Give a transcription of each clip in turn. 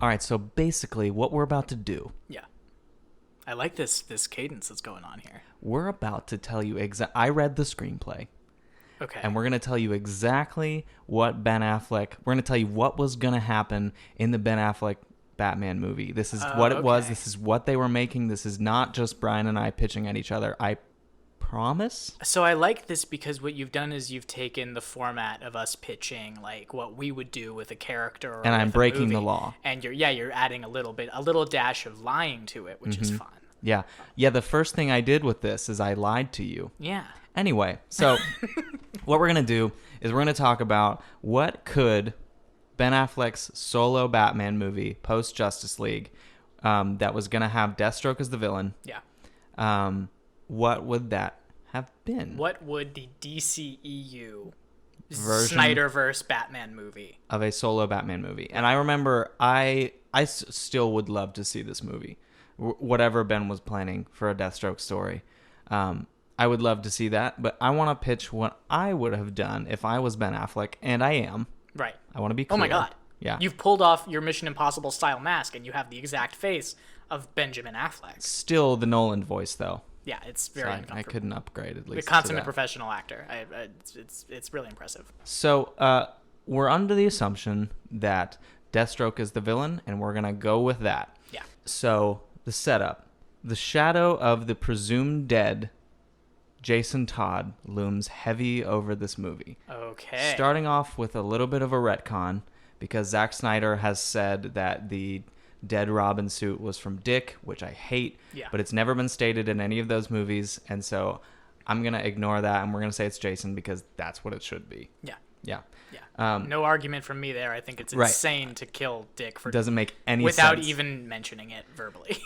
All right, so basically what we're about to do, Yeah. I like this cadence that's going on here. we're about to tell you I read the screenplay. Okay. And we're going to tell you exactly what Ben Affleck, we're going to tell you what was going to happen in the Ben Affleck Batman movie. This is what it was. Okay. This is what they were making. This is not just Brian and I pitching at each other. I promise. So I like this because what you've done is you've taken the format of us pitching like what we would do with a character or And I'm with a breaking the movie, law. and you're adding a little dash of lying to it, which is fun. Yeah. Yeah, the first thing I did with this is I lied to you. Yeah. Anyway, so what we're going to do is we're going to talk about what could Ben Affleck's solo Batman movie, post-Justice League, that was going to have Deathstroke as the villain. Yeah. What would that have been? What would the DCEU Version Snyderverse Batman movie? of a solo Batman movie? And I remember I still would love to see this movie, whatever Ben was planning for a Deathstroke story. I would love to see that, but I want to pitch what I would have done if I was Ben Affleck, and I am. Right. I want to be clear. Oh my God. Yeah. You've pulled off your Mission Impossible style mask, and you have the exact face of Benjamin Affleck. Still the Noland voice, though. Yeah, it's very So uncomfortable. I couldn't upgrade at The least. consummate to that. professional actor. It's really impressive. So we're under the assumption that Deathstroke is the villain, and we're gonna go with that. Yeah. So the setup: the shadow of the presumed dead Jason Todd looms heavy over this movie. Okay. Starting off with a little bit of a retcon, because Zack Snyder has said that the dead Robin suit was from Dick, which I hate, Yeah. but it's never been stated in any of those movies, and so I'm going to ignore that, and we're going to say it's Jason because that's what it should be. Yeah. Yeah. Yeah. No argument from me there. I think it's insane to kill Dick for Doesn't make any without sense. even mentioning it verbally.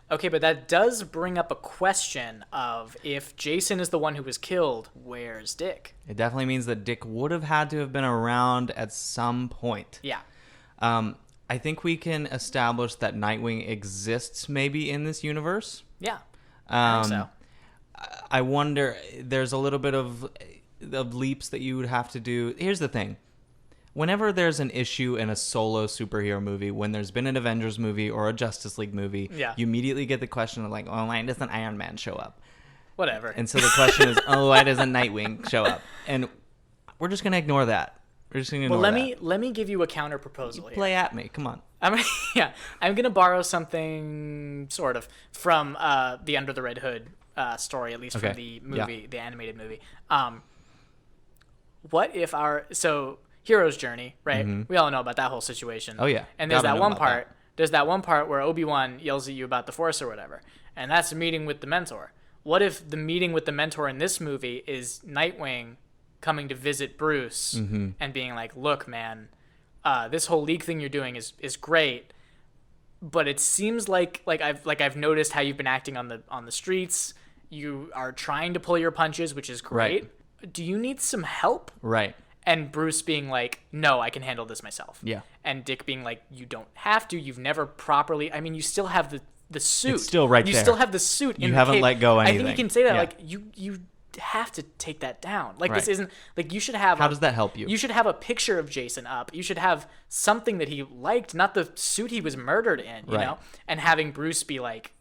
Okay, but that does bring up a question of if Jason is the one who was killed, where's Dick? It definitely means that Dick would have had to have been around at some point. Yeah. I think we can establish that Nightwing exists maybe in this universe. Yeah. I think so. I wonder, there's a little bit of leaps that you would have to do. Here's the thing. Whenever there's an issue in a solo superhero movie, when there's been an Avengers movie or a Justice League movie, Yeah. you immediately get the question of like, oh, why doesn't Iron Man show up? Whatever. And so the question is, oh, why doesn't Nightwing show up? And we're just going to ignore that. We're just going to ignore that. let me give you a counter proposal here. Play at me. Come on. I'm gonna borrow something sort of from the Under the Red Hood story, at least Okay. from the movie, the animated movie. What if so hero's journey, right? We all know about that whole situation. Mm-hmm. Oh, yeah. And there's Gotta that know one about part. There's that one part where Obi-Wan yells at you about the Force or whatever, and that's a meeting with the mentor. What if the meeting with the mentor in this movie is Nightwing coming to visit Bruce and being like, "Look, man, this whole league thing you're doing is great, but it seems like I've noticed how you've been acting on the streets. You are trying to pull your punches, which is great. Do you need some help?" Right. And Bruce being like, "No, I can handle this myself." Yeah. And Dick being like, "You don't have to. You've never properly. I mean, you still have the suit. It's still right you there. still have the suit. You in haven't the cape. let go I think anything. you can say that. Yeah. Like you have to take that down. Like this Right. isn't like you should have. How does that help you? You should have a picture of Jason up. You should have something that he liked, not the suit he was murdered in. You Right. know, and having Bruce be like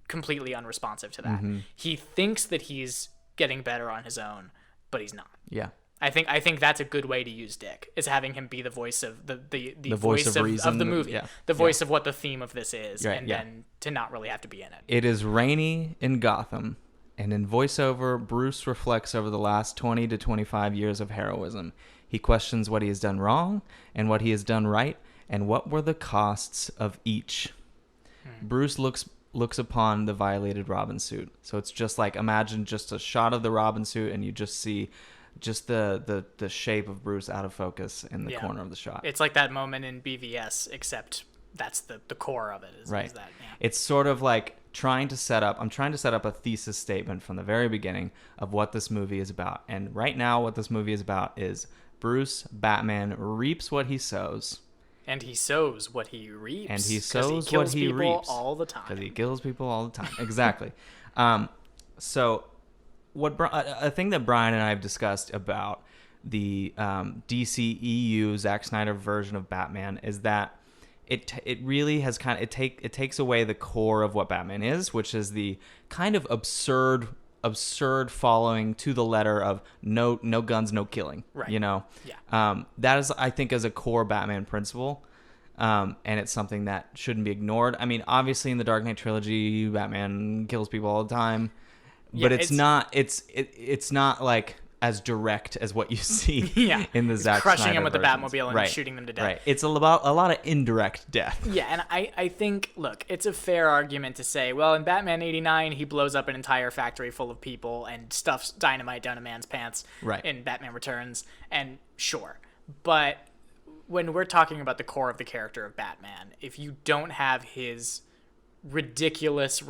completely unresponsive to that. He thinks that he's getting better on his own, but he's not. Yeah. I think that's a good way to use Dick, is having him be the voice of the voice of reason, the movie, yeah. the voice of what the theme of this is, Right, and yeah. then to not really have to be in it. It is rainy in Gotham, and in voiceover, Bruce reflects over the last 20 to 25 years of heroism. He questions what he has done wrong and what he has done right, and what were the costs of each. Bruce looks upon the violated Robin suit. So it's just like, imagine just a shot of the Robin suit, and you just see just the shape of Bruce out of focus in the Yeah. corner of the shot. It's like that moment in BVS, except that's the core of it. Is Right. Is that, yeah. It's sort of like I'm trying to set up a thesis statement from the very beginning of what this movie is about. And right now what this movie is about is Bruce Batman reaps what he sows. And he sows what he reaps. And he 'cause sows kills what he people reaps. all the Because time. he kills people all the time. Exactly. So a thing that Brian and I have discussed about the DCEU Zack Snyder version of Batman is that it really has kind of it takes away the core of what Batman is, which is the kind of absurd following to the letter of no guns, no killing. Right. Yeah. That is, I think, as a core Batman principle. And it's something that shouldn't be ignored. I mean, obviously in the Dark Knight trilogy, Batman kills people all the time, but it's not like as direct as what you see in the Zack Snyder crushing him with the versions. Batmobile and Right. shooting them to death. Right. It's about a lot of indirect death. Yeah, and I think, look, it's a fair argument to say, well, in Batman 89, he blows up an entire factory full of people and stuffs dynamite down a man's pants in Batman Returns, and sure. But when we're talking about the core of the character of Batman, if you don't have his ridiculous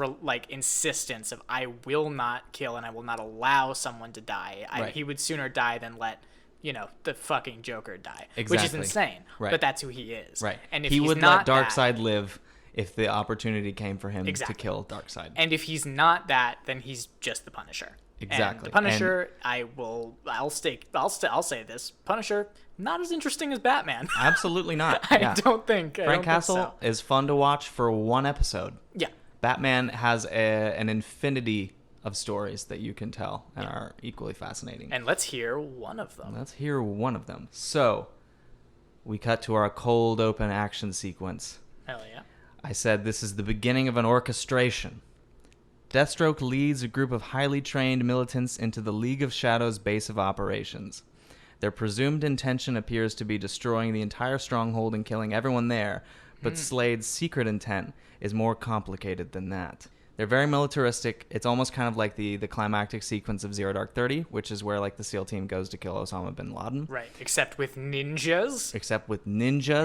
insistence of I will not kill and I will not allow someone to die, he would sooner die than let the fucking Joker die, which is insane. Right. But that's who he is. Right. And if he he's would not let Darkseid live if the opportunity came for him to kill Darkseid. And if he's not that, then he's just the Punisher. Exactly. And the Punisher, I'll say this: Punisher, not as interesting as Batman. Absolutely not. I don't think Frank Castle is fun to watch for one episode. Yeah. Batman has an infinity of stories that you can tell and are equally fascinating. And let's hear one of them. So, we cut to our cold open action sequence. Hell yeah. I said this is the beginning of an orchestration. Deathstroke leads a group of highly trained militants into the League of Shadows base of operations. Their presumed intention appears to be destroying the entire stronghold and killing everyone there, but Slade's secret intent is more complicated than that. They're very militaristic. It's almost kind of like the climactic sequence of Zero Dark 30, which is where like the SEAL team goes to kill Osama bin Laden. Right, except with ninjas.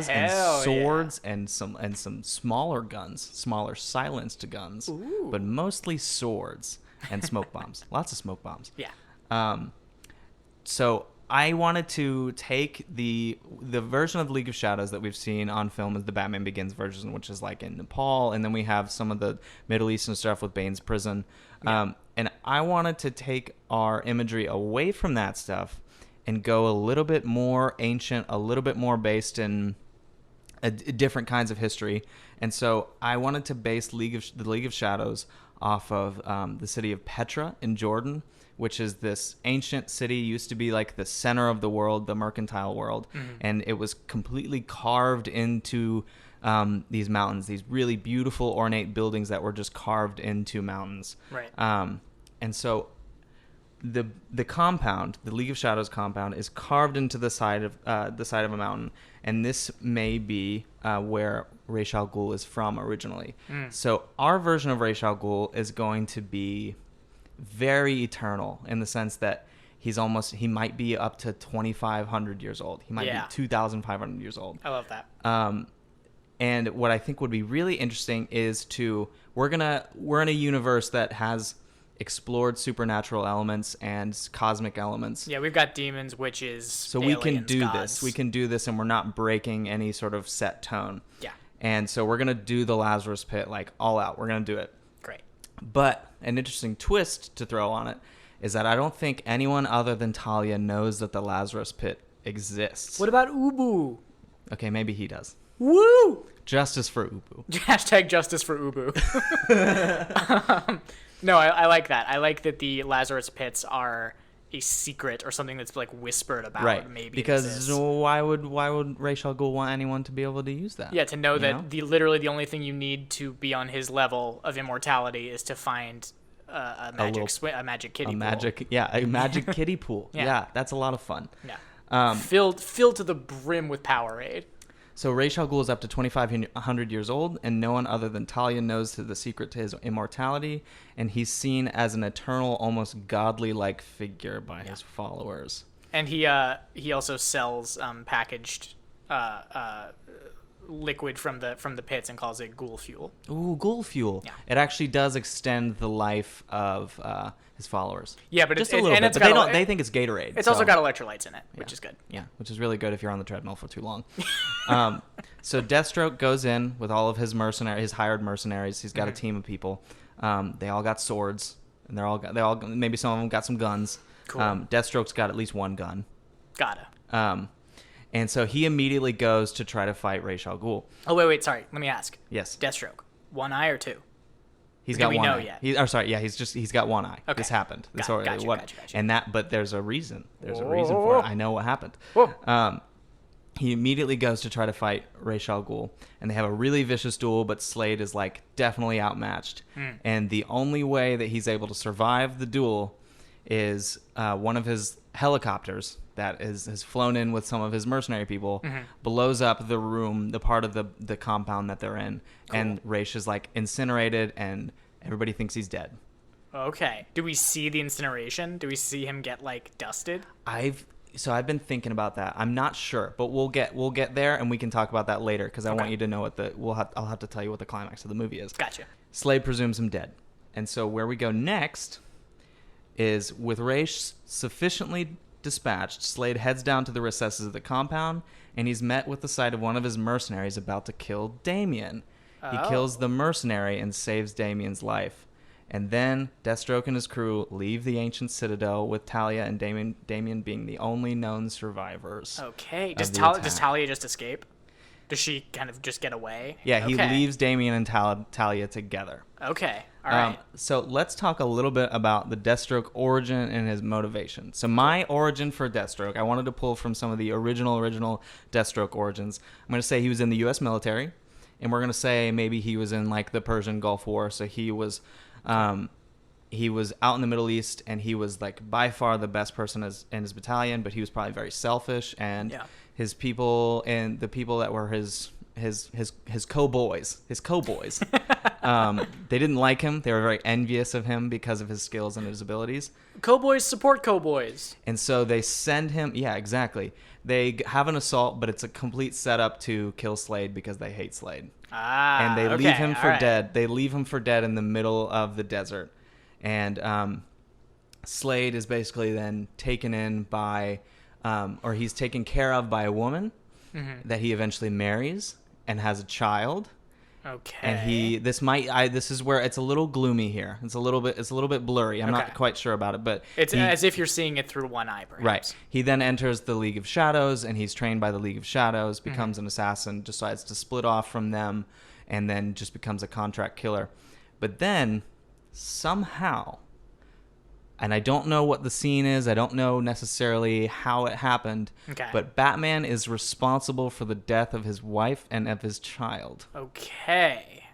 And swords and some smaller guns, smaller silenced guns, but mostly swords and smoke bombs. Lots of smoke bombs. Yeah. So I wanted to take the version of League of Shadows that we've seen on film as the Batman Begins version, which is like in Nepal, and then we have some of the Middle Eastern stuff with Bane's prison. And I wanted to take our imagery away from that stuff and go a little bit more ancient, a little bit more based in different kinds of history. And so I wanted to base the League of Shadows off of the city of Petra in Jordan, which is this ancient city, used to be like the center of the world, the mercantile world. And it was completely carved into these mountains, these really beautiful, ornate buildings that were just carved into mountains. Right. And so the compound, the League of Shadows compound, is carved into the side of a mountain. And this may be where Ra's al Ghul is from originally. So our version of Ra's al Ghul is going to be very eternal in the sense that he might be up to 2,500 years old. He might be 2,500 years old. I love that. And what I think would be really interesting is we're in a universe that has explored supernatural elements and cosmic elements. Yeah, we've got demons, witches, so aliens, we can do gods. this. We can do this, and we're not breaking any sort of set tone. Yeah. And so we're gonna do the Lazarus Pit like all out. We're gonna do it. Great. But an interesting twist to throw on it is that I don't think anyone other than Talia knows that the Lazarus Pit exists. What about Ubu? Okay, maybe he does. Woo! Justice for Ubu. Hashtag justice for Ubu. No, I like that. I like that the Lazarus Pits are a secret or something that's like whispered about. Right. Maybe because why would Ra's al Ghul want anyone to be able to use that? Yeah, to know that literally the only thing you need to be on his level of immortality is to find a magic kiddie pool. A magic kiddie pool. Yeah, that's a lot of fun. Yeah. Filled to the brim with Powerade. So Ra's al Ghul is up to 2,500 years old, and no one other than Talia knows the secret to his immortality, and he's seen as an eternal, almost godly-like figure by his followers. And he also sells packaged liquid from the pits and calls it ghoul fuel. Ooh, ghoul fuel. Yeah. It actually does extend the life of his followers. Yeah, but just a little bit. But they think it's Gatorade. It's also got electrolytes in it, which is good. Yeah, which is really good if you're on the treadmill for too long. So Deathstroke goes in with all of his hired mercenaries. He's got a team of people. They all got swords, and they all maybe some of them got some guns. Cool. Deathstroke's got at least one gun. Gotta. And so he immediately goes to try to fight Ra's al Ghul. Oh, wait, sorry. Let me ask. Yes. Deathstroke, one eye or two? He's got one know eye. yet? He's got one eye. Okay. This happened. Gotcha. And but there's a reason. There's a Whoa. reason for it. I know what happened. Whoa. He immediately goes to try to fight Ra's al Ghul, and they have a really vicious duel, but Slade is like definitely outmatched. And the only way that he's able to survive the duel is one of his helicopters that has flown in with some of his mercenary people, blows up the room, the part of the compound that they're in, and Ra's is like incinerated, and everybody thinks he's dead. Okay. Do we see the incineration? Do we see him get like dusted? I've been thinking about that. I'm not sure, but we'll get there, and we can talk about that later because I want you to know I'll have to tell you what the climax of the movie is. Gotcha. Slade presumes him dead, and so where we go next is with Ra's sufficiently dispatched, Slade heads down to the recesses of the compound, and he's met with the sight of one of his mercenaries about to kill Damian. He kills the mercenary and saves Damian's life. And then Deathstroke and his crew leave the ancient citadel with Talia and Damian being the only known survivors. Okay. Does Talia just escape? Does she kind of just get away? Yeah, he leaves Damian and Talia together. Okay. All right. So let's talk a little bit about the Deathstroke origin and his motivation. So my origin for Deathstroke, I wanted to pull from some of the original Deathstroke origins. I'm going to say he was in the U.S. military, and we're going to say maybe he was in like the Persian Gulf War. So he was out in the Middle East, and he was like by far the best person in his battalion, but he was probably very selfish, and his people and the people that were his co-boys, they didn't like him. They were very envious of him because of his skills and his abilities. Co-boys support co-boys. And so they send him, exactly. They have an assault, but it's a complete setup to kill Slade because they hate Slade. And they leave him for dead. They leave him for dead in the middle of the desert. And Slade is basically then taken in by, or he's taken care of by a woman that he eventually marries and has a child. Okay. And this is where it's a little gloomy here. It's a little bit blurry. I'm not quite sure about it, but it's as if you're seeing it through one eye, perhaps. Right. He then enters the League of Shadows, and he's trained by the League of Shadows, becomes an assassin, decides to split off from them, and then just becomes a contract killer. But then somehow, and I don't know what the scene is, I don't know necessarily how it happened, but Batman is responsible for the death of his wife and of his child. Okay.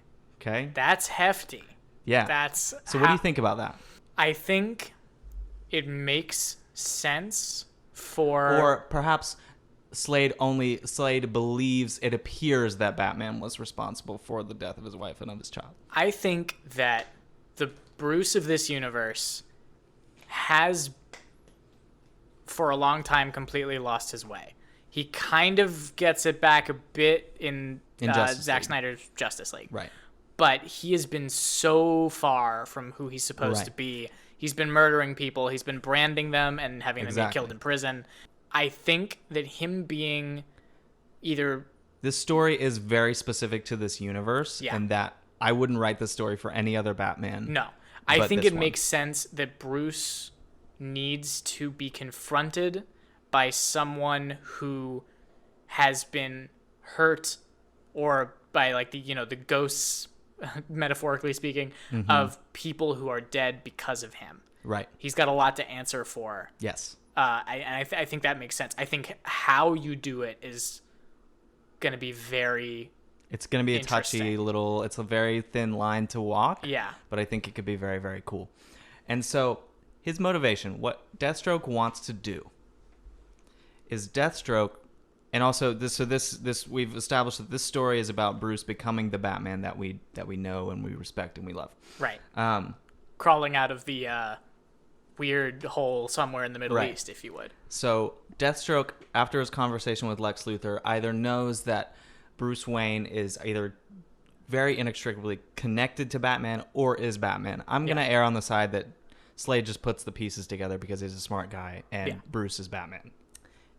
That's hefty. Yeah. So what do you think about that? I think it makes sense for... Or perhaps Slade believes, it appears that Batman was responsible for the death of his wife and of his child. I think that the Bruce of this universe has for a long time completely lost his way. He kind of gets it back a bit in Zack Snyder's Justice League. Right. But he has been so far from who he's supposed to be. He's been murdering people. He's been branding them and having them get killed in prison. I think that him being either... This story is very specific to this universe, and that I wouldn't write this story for any other Batman. No. I think it makes sense that Bruce needs to be confronted by someone who has been hurt, or by like the ghosts, metaphorically speaking, of people who are dead because of him. Right. He's got a lot to answer for. Yes. I think that makes sense. I think how you do it is going to be very... It's going to be a touchy little... It's a very thin line to walk. Yeah. But I think it could be very, very cool. And so his motivation, what Deathstroke wants to do is Deathstroke... And also, this we've established that this story is about Bruce becoming the Batman that we know and we respect and we love. Right. Crawling out of the weird hole somewhere in the Middle East, if you would. So Deathstroke, after his conversation with Lex Luthor, either knows that Bruce Wayne is either very inextricably connected to Batman or is Batman. I'm going to err on the side that Slade just puts the pieces together because he's a smart guy and Bruce is Batman.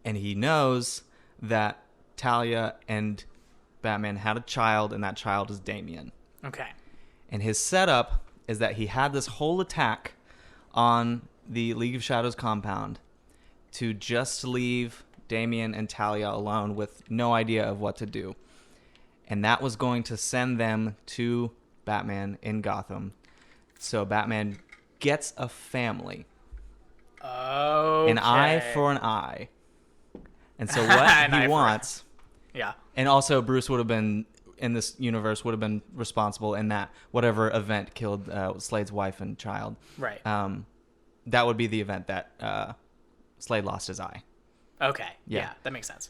And he knows that Talia and Batman had a child, and that child is Damian. Okay. And his setup is that he had this whole attack on the League of Shadows compound to just leave Damian and Talia alone with no idea of what to do. And that was going to send them to Batman in Gotham. So Batman gets a family. Okay. An eye for an eye. And so what he wants... Yeah. And also Bruce would have been, in this universe, would have been responsible in that whatever event killed Slade's wife and child. Right. That would be the event that Slade lost his eye. Okay. Yeah, that makes sense.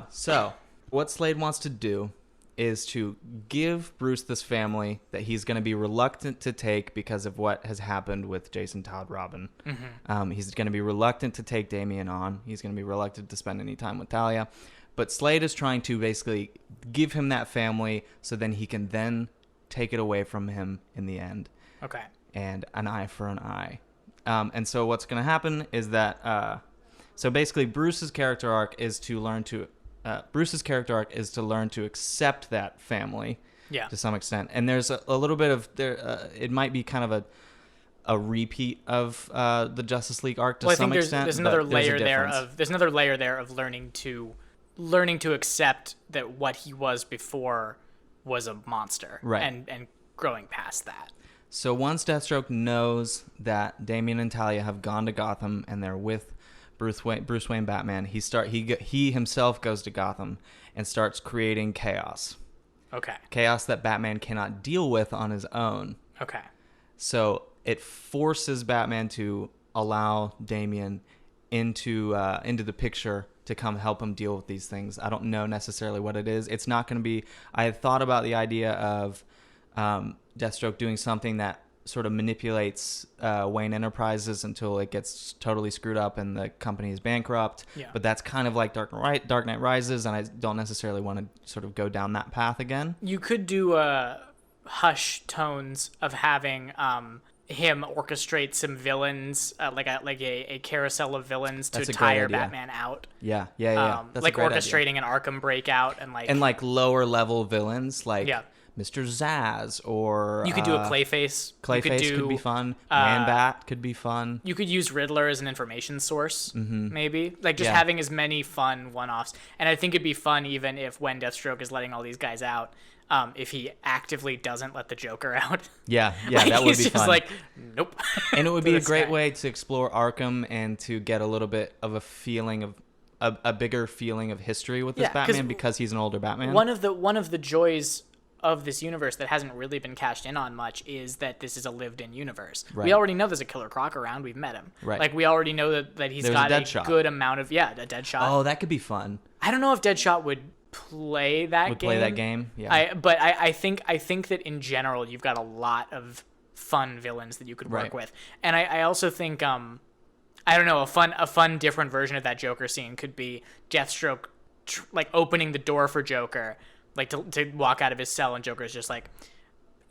So what Slade wants to do is to give Bruce this family that he's going to be reluctant to take because of what has happened with Jason Todd Robin. Mm-hmm. He's going to be reluctant to take Damian on. He's going to be reluctant to spend any time with Talia. But Slade is trying to basically give him that family so then he can then take it away from him in the end. Okay. And an eye for an eye. And so what's going to happen is that... so basically Bruce's character arc is to learn to accept that family to some extent. And there's a little bit of... it might be kind of a repeat of the Justice League arc to some extent. There's another layer there of learning to accept that what he was before was a monster, right? And growing past that. So once Deathstroke knows that Damian and Talia have gone to Gotham and they're with Bruce Wayne Batman, he himself goes to Gotham and starts creating chaos. Okay. Chaos that Batman cannot deal with on his own. Okay. So it forces Batman to allow Damian into the picture to come help him deal with these things. I don't know necessarily what it is. It's not going to be... I had thought about the idea of Deathstroke doing something that sort of manipulates Wayne Enterprises until it gets totally screwed up and the company is bankrupt. Yeah. But that's kind of like Dark Knight Rises, and I don't necessarily want to sort of go down that path again. You could do hush tones of having... him orchestrate some villains, like a carousel of villains to tire Batman out. Yeah. That's like orchestrating an Arkham breakout and lower level villains like Mr. Zsasz, or you could do a Clayface. Clayface could be fun. Man-Bat could be fun. You could use Riddler as an information source, maybe having as many fun one-offs. And I think it'd be fun even if when Deathstroke is letting all these guys out. If he actively doesn't let the Joker out. Yeah, that would be fun. He's just like, nope. And it would be a great way to explore Arkham and to get a little bit of a feeling of a bigger feeling of history with this Batman because he's an older Batman. One of the joys of this universe that hasn't really been cashed in on much is that this is a lived-in universe. Right. We already know there's a Killer Croc around. We've met him. Right. Like, we already know that he's got a good amount of... Yeah, a Deadshot. Oh, that could be fun. I don't know if Deadshot would play that game. Yeah. I think that in general you've got a lot of fun villains that you could work with, and I also think I don't know, a fun different version of that Joker scene could be Deathstroke opening the door for Joker, to walk out of his cell, and Joker's just like,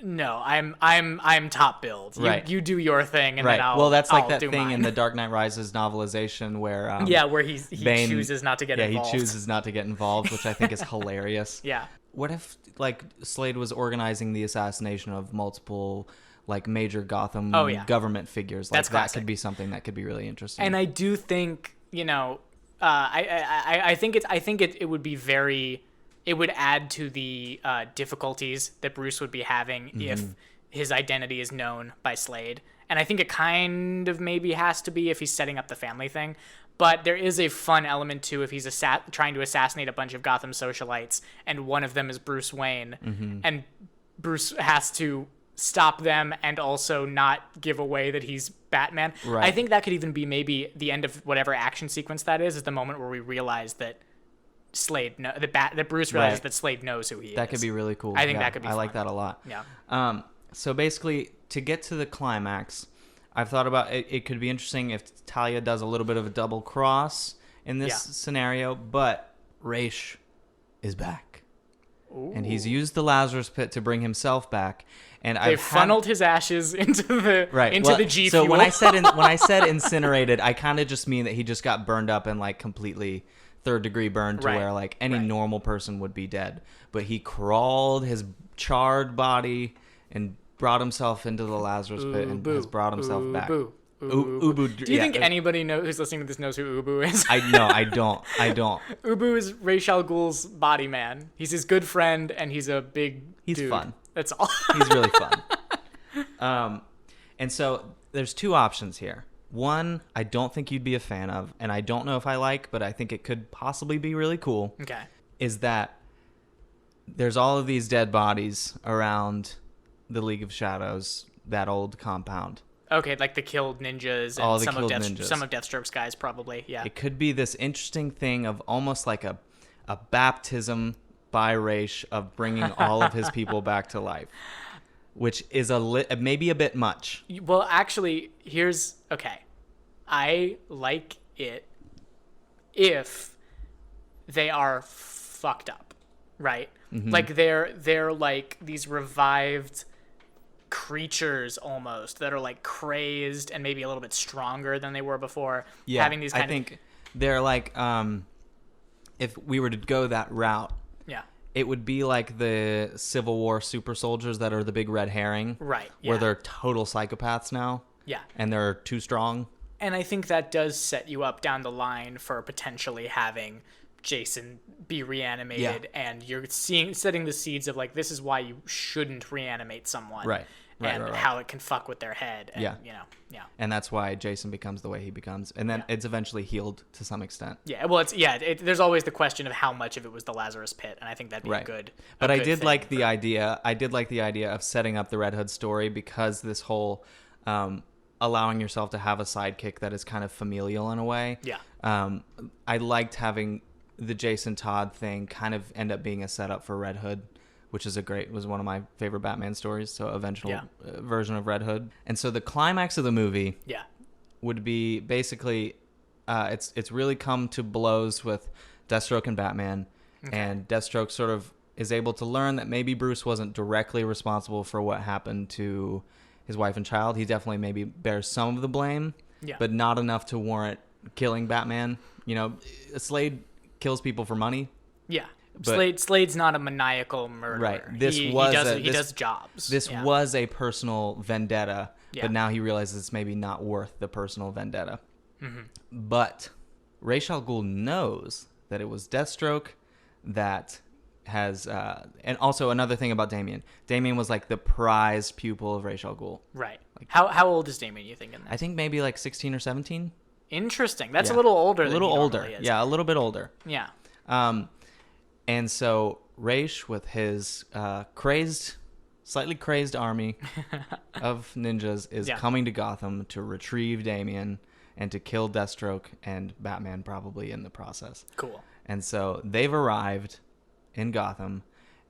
no, I'm top billed. You do your thing, and then that's like that thing mine. In the Dark Knight Rises novelization where where he chooses not to get involved. Yeah, he chooses not to get involved, which I think is hilarious. Yeah. What if Slade was organizing the assassination of multiple major Gotham government figures? That could be something that could be really interesting. And I do think I think it would be very. It would add to the difficulties that Bruce would be having if his identity is known by Slade. And I think it kind of maybe has to be if he's setting up the family thing. But there is a fun element too if he's trying to assassinate a bunch of Gotham socialites and one of them is Bruce Wayne. And Bruce has to stop them and also not give away that he's Batman. Right. I think that could even be maybe the end of whatever action sequence that is the moment where we realize that that Bruce realizes that Slade knows who he is. That could be really cool. I think that could be fun. I like that a lot. Yeah. So basically, to get to the climax, I've thought about it could be interesting if Talia does a little bit of a double cross in this scenario, but Ra's is back. Ooh. And he's used the Lazarus Pit to bring himself back. And I've funneled his ashes into the G Fuel. So when I said incinerated, I kind of just mean that he just got burned up and completely third-degree burned to where any normal person would be dead. But he crawled his charred body and brought himself into the Lazarus Pit and has brought himself back. Ubu. Do you think anybody who's listening to this knows who Ubu is? I don't. Ubu is Ra's al Ghul's body man. He's his good friend, and he's a big dude. Fun. That's all. He's really fun. And so there's two options here. One, I don't think you'd be a fan of, and I don't know if I like, but I think it could possibly be really cool. Okay. Is that there's all of these dead bodies around the League of Shadows, that old compound. Okay, like the killed ninjas and All the some killed of ninjas. some of Deathstroke's guys probably. Yeah. It could be this interesting thing of almost like a baptism by Ra's of bringing all of his people back to life, which is maybe a bit much. Well, actually, okay. I like it if they are fucked up, right? Mm-hmm. Like they're like these revived creatures almost that are like crazed and maybe a little bit stronger than they were before. Yeah, having these I think they're like if we were to go that route, yeah, it would be like the Civil War super soldiers that are the big red herring, right? Yeah. Where they're total psychopaths now. Yeah, and they're too strong. And I think that does set you up down the line for potentially having Jason be reanimated, and you're setting the seeds of like, this is why you shouldn't reanimate someone, right? And how it can fuck with their head, and, yeah. And that's why Jason becomes the way he becomes, and then it's eventually healed to some extent. Yeah, well, there's always the question of how much of it was the Lazarus Pit, and I think that'd be a good. But I did like the idea. I did like the idea of setting up the Red Hood story because this whole allowing yourself to have a sidekick that is kind of familial in a way. Yeah. I liked having the Jason Todd thing kind of end up being a setup for Red Hood, which was one of my favorite Batman stories. So eventual version of Red Hood. And so the climax of the movie would be basically, it's really come to blows with Deathstroke and Batman. Okay. And Deathstroke sort of is able to learn that maybe Bruce wasn't directly responsible for what happened to his wife and child. He definitely maybe bears some of the blame, but not enough to warrant killing Batman. You know, Slade kills people for money. Yeah. Slade's not a maniacal murderer. Right. He does jobs. This was a personal vendetta, but now he realizes it's maybe not worth the personal vendetta. Mm-hmm. But Ra's al Ghul knows that it was Deathstroke that has... and also another thing about Damian. Damian was like the prized pupil of Ra's al Ghul. Right. Like, how old is Damian, you think, in this? I think maybe like 16 or 17. Interesting. That's a little older than he normally is. Yeah, a little bit older. Yeah. And so Ra's, with his slightly crazed army of ninjas, is coming to Gotham to retrieve Damian and to kill Deathstroke and Batman probably in the process. Cool. And so they've arrived in Gotham,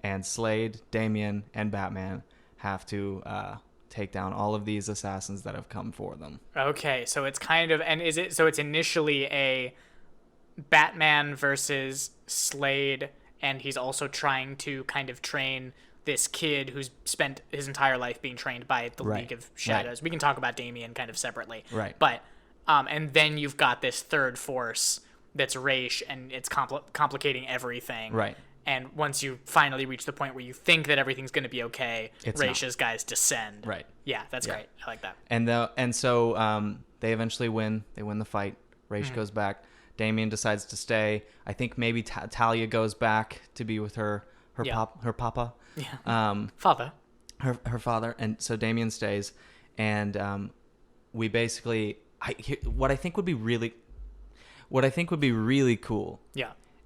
and Slade, Damian, and Batman have to take down all of these assassins that have come for them. Okay, so it's kind of, and it's initially a Batman versus Slade, and he's also trying to kind of train this kid who's spent his entire life being trained by the League of Shadows. Right. We can talk about Damian kind of separately. Right. But, and then you've got this third force that's Ra's, and it's complicating everything. Right. And once you finally reach the point where you think that everything's going to be okay, Ra's guys descend. Right. Yeah, that's great. I like that. And so they eventually win. They win the fight. Ra's goes back. Damian decides to stay. I think maybe Talia goes back to be with her papa. Yeah. Father. Her father. And so Damian stays. And we basically... What I think would be really cool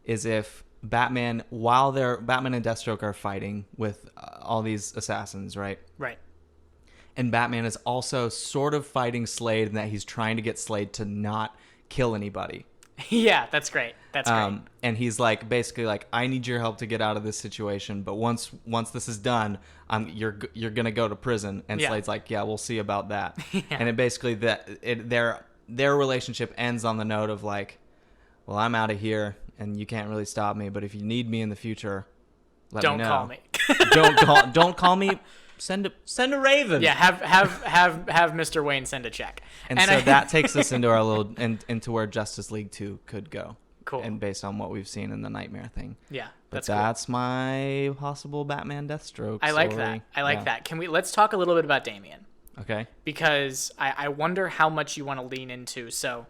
is if Batman and Deathstroke are fighting with all these assassins, right? Right. And Batman is also sort of fighting Slade in that he's trying to get Slade to not kill anybody. Yeah, that's great. That's great. And he's like, basically like, I need your help to get out of this situation, but once this is done, you're gonna go to prison. And Slade's like, yeah, we'll see about that. And it basically their relationship ends on the note of like, well, I'm out of here, and you can't really stop me. But if you need me in the future, let me know. Don't call me. Don't call me. Send a raven. Yeah, have Mr. Wayne send a check. And so that takes us into our little into where Justice League 2 could go. Cool. And based on what we've seen in the Nightmare thing. Yeah, that's cool. my possible Batman Deathstroke. I like that. I like that. Let's talk a little bit about Damian. Okay. Because I wonder how much you want to lean into. So,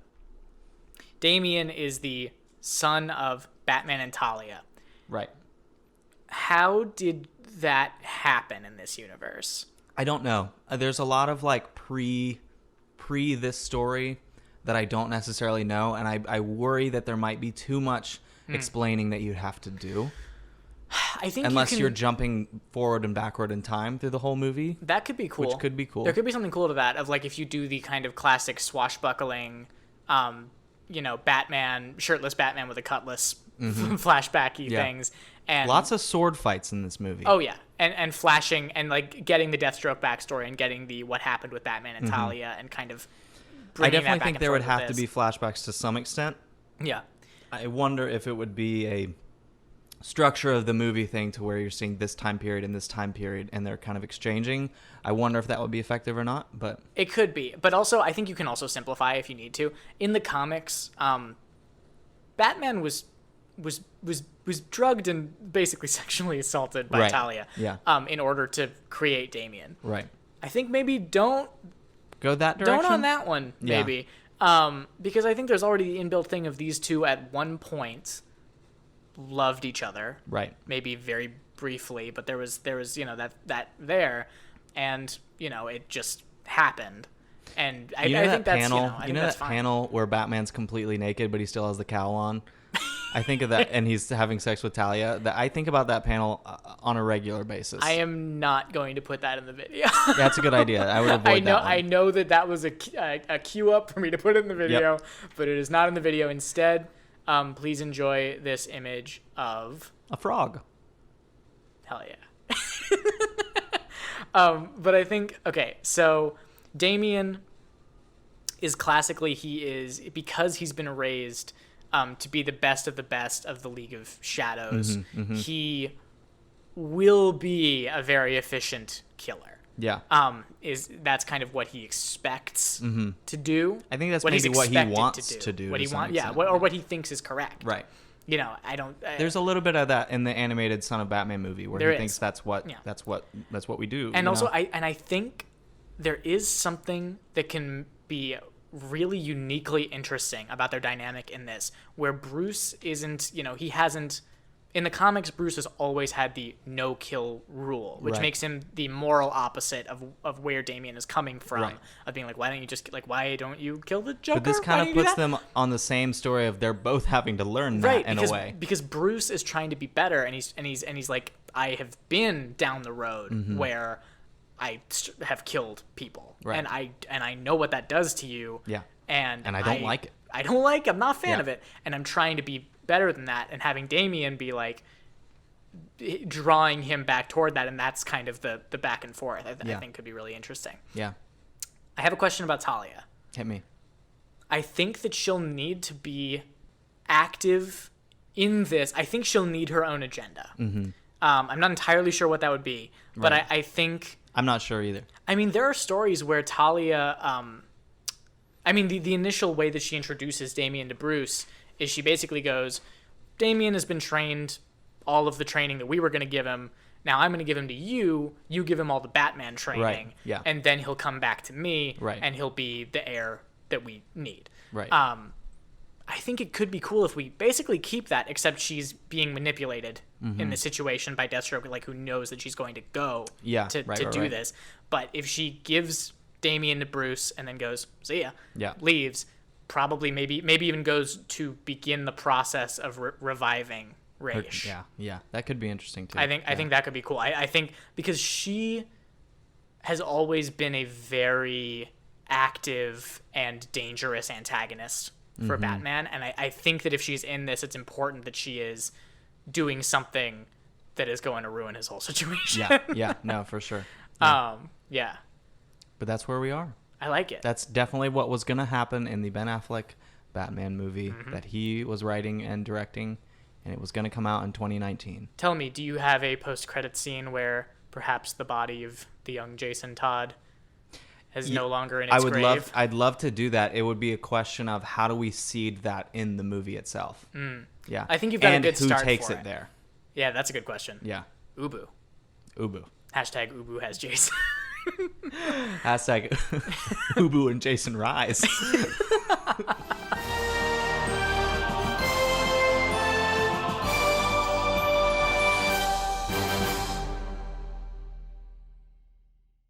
Damian is the son of Batman and Talia. Right. How did that happen in this universe? I don't know. There's a lot of like pre this story that I don't necessarily know, and I worry that there might be too much explaining that you have to do. I think unless you're jumping forward and backward in time through the whole movie. That could be cool. Which could be cool. There could be something cool to that, of like if you do the kind of classic swashbuckling, Batman, shirtless Batman with a cutlass, flashbacky things. And lots of sword fights in this movie. Oh yeah, and flashing and like getting the Deathstroke backstory and getting the what happened with Batman and Talia and kind of. I definitely think there would have to be flashbacks to some extent. Yeah. I wonder if it would be a structure of the movie thing to where you're seeing this time period and this time period and they're kind of exchanging. I wonder if that would be effective or not, but it could be. But also I think you can also simplify if you need to. In the comics, Batman was drugged and basically sexually assaulted by Talia. Yeah. In order to create Damian. Right. I think maybe don't go that direction. Don't on that one, maybe. Because I think there's already the inbuilt thing of these two at one point loved each other. Right. Maybe very briefly, but there was that there, and it just happened. And I think that's panel. That's that panel where Batman's completely naked but he still has the cowl on. I think of that, and he's having sex with Talia. I think about that panel on a regular basis. I am not going to put that in the video. That's a good idea. I would avoid that one. I know that was a cue up for me to put it in the video, but it is not in the video. Instead, please enjoy this image of a frog. Hell yeah. But I think, okay, so Damian is classically, because he's been raised to be the best of the League of Shadows, he will be a very efficient killer. Yeah. That's kind of what he expects to do. I think that's maybe what he wants to do. What he wants, or what he thinks is correct. Right. I don't. There's a little bit of that in the animated Son of Batman movie where he thinks that's what we do. And also, I think there is something that can be really uniquely interesting about their dynamic in this, where Bruce isn't, he hasn't, in the comics, Bruce has always had the no-kill rule, which makes him the moral opposite of where Damian is coming from, of being like, why don't you kill the Joker? But this kind of puts them on the same story of they're both having to learn that in a way. Because Bruce is trying to be better, and he's like, I have been down the road where I have killed people, and I know what that does to you. Yeah. And I don't like it. I don't like it. I'm not a fan of it, and I'm trying to be better than that, and having Damian be like drawing him back toward that, and that's kind of the back and forth. I think could be really interesting. Yeah. I have a question about Talia. Hit me. I think that she'll need to be active in this. I think she'll need her own agenda. I'm not entirely sure what that would be, but I think. I'm not sure either. I mean, there are stories where Talia, the initial way that she introduces Damian to Bruce is she basically goes, Damian has been trained all of the training that we were going to give him. Now I'm going to give him to you. You give him all the Batman training. Right. Yeah. And then he'll come back to me. Right. And he'll be the heir that we need. Right. I think it could be cool if we basically keep that, except she's being manipulated in the situation by Deathstroke, like who knows that she's going to go to do this. But if she gives Damian to Bruce and then goes, see ya, leaves, probably maybe even goes to begin the process of reviving Raish. Yeah, that could be interesting too. I think that could be cool. I think because she has always been a very active and dangerous antagonist for Batman, and I think that if she's in this, it's important that she is doing something that is going to ruin his whole situation. No, for sure. Yeah. But that's where we are. I like it. That's definitely what was going to happen in the Ben Affleck Batman movie that he was writing and directing, and it was going to come out in 2019. Tell me, do you have a post-credit scene where perhaps the body of the young Jason Todd is no longer in its grave? I'd love to do that. It would be a question of how do we seed that in the movie itself. Yeah. I think you've got a good start for it. And who takes it there? Yeah, that's a good question. Yeah. Ubu. Ubu. Hashtag Ubu has Jason. Hashtag Ubu and Jason Rise.